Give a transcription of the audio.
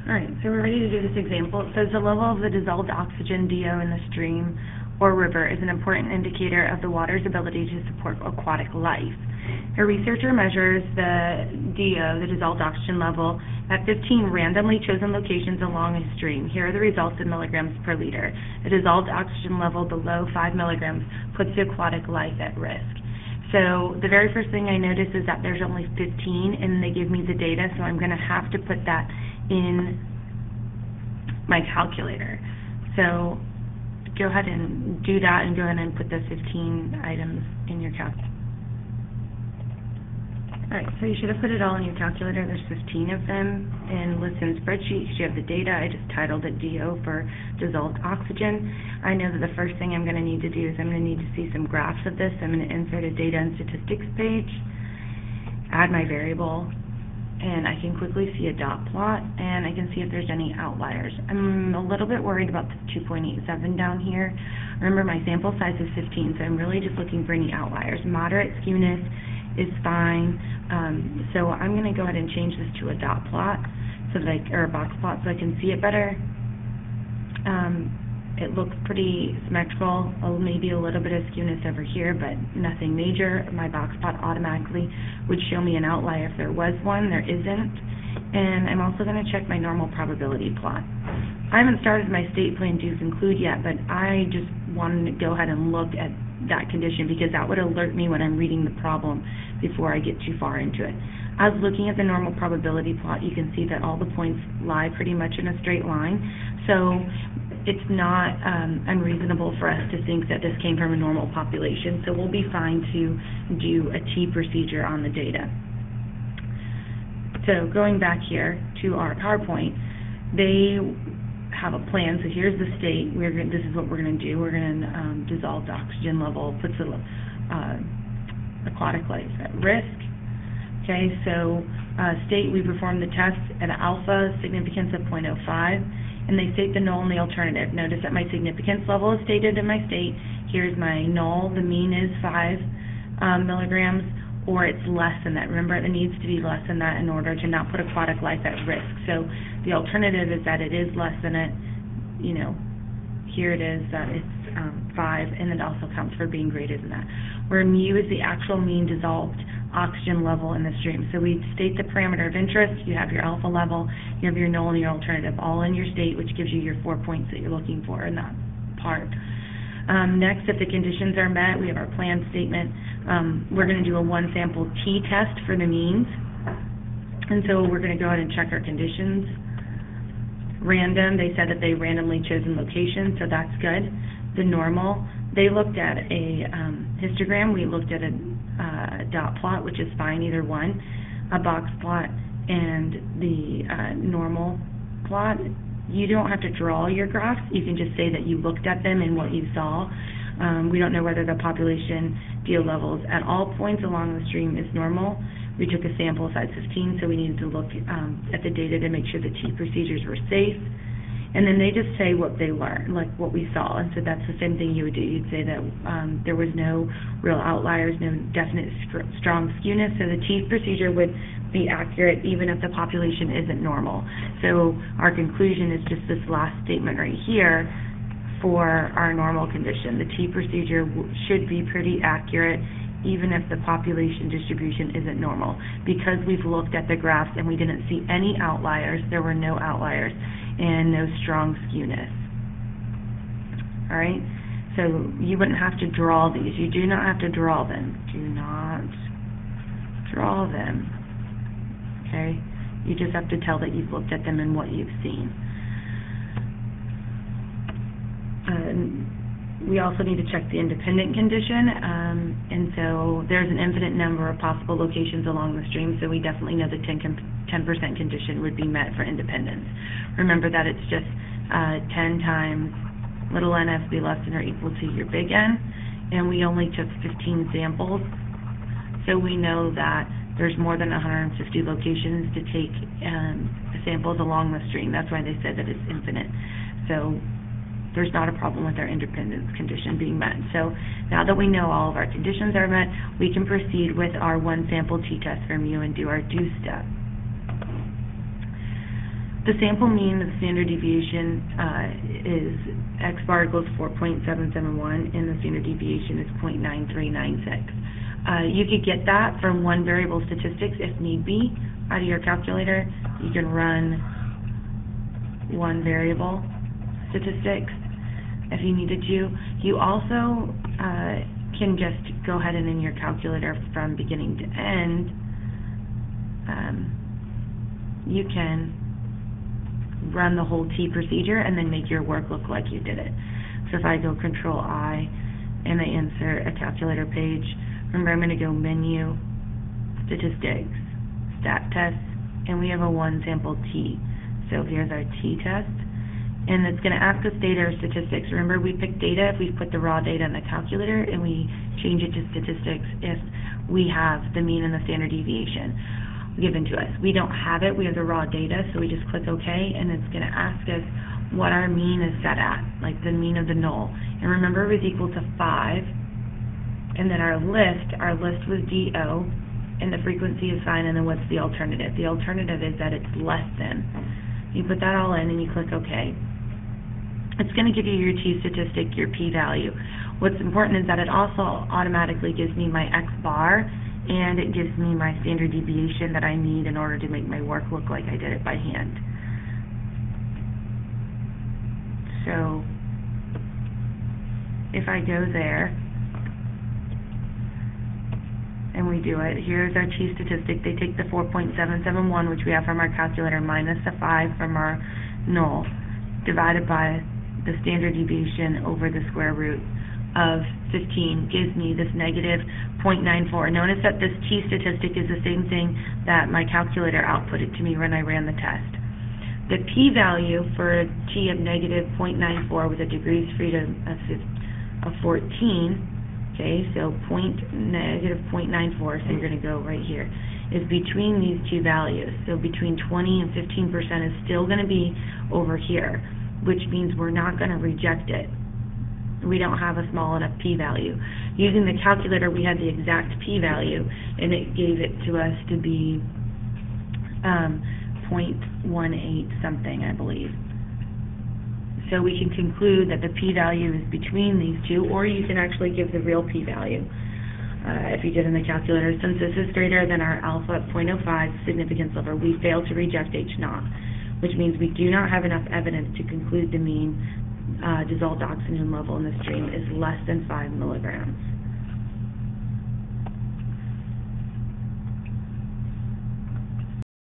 Alright, so we're ready to do this example. It says the level of the dissolved oxygen DO in the stream or river is an important indicator of the water's ability to support aquatic life. A researcher measures the DO, the dissolved oxygen level, at 15 randomly chosen locations along a stream. Here are the results in milligrams per liter. A dissolved oxygen level below 5 milligrams puts the aquatic life at risk. So the very first thing I notice is that there's only 15 and they give me the data, so I'm going to have to put that in my calculator. So go ahead and do that and go ahead and put the 15 items in your calculator. Alright, so you should have put it all in your calculator. There's 15 of them in Listen Spreadsheet. You have the data. I just titled it DO for dissolved oxygen. I know that the first thing I'm going to need to do is I'm going to need to see some graphs of this. I'm going to insert a data and statistics page, add my variable, and I can quickly see a dot plot, and I can see if there's any outliers. I'm a little bit worried about the 2.87 down here. Remember, my sample size is 15, so I'm really just looking for any outliers. Moderate skewness is fine, so I'm going to go ahead and change this to a dot plot, so that or a box plot, so I can see it better. It looks pretty symmetrical, maybe a little bit of skewness over here, but nothing major. My box plot automatically would show me an outlier if there was one. There isn't. And I'm also going to check my normal probability plot. I haven't started my state plan to conclude yet, but I just wanted to go ahead and look at that condition because that would alert me when I'm reading the problem before I get too far into it. As looking at the normal probability plot, you can see that all the points lie pretty much in a straight line. So it's not unreasonable for us to think that this came from a normal population, so we'll be fine to do a T procedure on the data. So going back here to our PowerPoint, they have a plan. So here's the state. This is what we're going to do. We're going to dissolve the oxygen level, puts the aquatic life at risk. Okay, so state, we perform the test at alpha significance of 0.05, and they state the null and the alternative. Notice that my significance level is stated in my state. Here's my null. The mean is 5 milligrams, or it's less than that. Remember, it needs to be less than that in order to not put aquatic life at risk. So the alternative is that it is less than it. You know, here it is that it's 5, and it also counts for being greater than that. Where mu is the actual mean dissolved oxygen level in the stream. So we state the parameter of interest. You have your alpha level, you have your null and your alternative, all in your state, which gives you your 4 points that you're looking for in that part. Next, if the conditions are met, we have our plan statement. We're going to do a one sample T test for the means. And so we're going to go ahead and check our conditions. Random, they said that they randomly chosen locations, so that's good. The normal, they looked at a histogram. We looked at a dot plot, which is fine, either one. A box plot and the normal plot. You don't have to draw your graphs. You can just say that you looked at them and what you saw. We don't know whether the population DO levels at all points along the stream is normal. We took a sample size 15, so we needed to look at the data to make sure the T procedures were safe. And then they just say what they learned, like what we saw. And so that's the same thing you would do. You'd say that there was no real outliers, no definite strong skewness. So the T procedure would be accurate even if the population isn't normal. So our conclusion is just this last statement right here for our normal condition. The T procedure should be pretty accurate even if the population distribution isn't normal. Because we've looked at the graphs and we didn't see any outliers, there were no outliers, and no strong skewness. All right, so you wouldn't have to draw these. You do not have to draw them. Do not draw them. Okay, you just have to tell that you've looked at them and what you've seen. We also need to check the independent condition, and so there's an infinite number of possible locations along the stream, so we definitely know the 10% condition would be met for independence. Remember that it's just 10 times little n has to be less than or equal to your big N, and we only took 15 samples, so we know that there's more than 150 locations to take samples along the stream. That's why they said that it's infinite. So there's not a problem with our independence condition being met. So now that we know all of our conditions are met, we can proceed with our one sample T test for mu and do our do step. The sample mean of the standard deviation is X bar equals 4.771, and the standard deviation is 0.9396. You could get that from one variable statistics if need be out of your calculator. You can run one variable statistics if you needed to. You also can just go ahead and in your calculator from beginning to end, you can run the whole T procedure and then make your work look like you did it. So if I go Control I and I insert a calculator page, remember I'm going to go Menu, Statistics, Stat Test, and we have a one sample T. So here's our T test, and it's going to ask us data or statistics. Remember, we pick data if we put the raw data in the calculator, and we change it to statistics if we have the mean and the standard deviation given to us. We don't have it, we have the raw data, so we just click OK, and it's going to ask us what our mean is set at, like the mean of the null. And remember, it was equal to 5, and then our list was DO, and the frequency is fine, and then what's the alternative? The alternative is that it's less than. You put that all in and you click OK. It's going to give you your T-statistic, your p-value. What's important is that it also automatically gives me my X bar, and it gives me my standard deviation that I need in order to make my work look like I did it by hand. So if I go there and we do it, here's our T-statistic. They take the 4.771, which we have from our calculator, minus the 5 from our null, divided by the standard deviation over the square root of 15, gives me this negative 0.94. Notice that this T-statistic is the same thing that my calculator outputted to me when I ran the test. The p-value for a T of negative 0.94 with a degrees freedom of 14, okay, so negative 0.94, so you're going to go right here, is between these two values. So between 20 and 15% is still going to be over here, which means we're not going to reject it. We don't have a small enough p-value. Using the calculator, we had the exact p-value, and it gave it to us to be 0.18 something, I believe. So we can conclude that the p-value is between these two, or you can actually give the real p-value if you did in the calculator. Since this is greater than our alpha at 0.05 significance level, we fail to reject H0, which means we do not have enough evidence to conclude the mean dissolved oxygen level in the stream is less than 5 milligrams.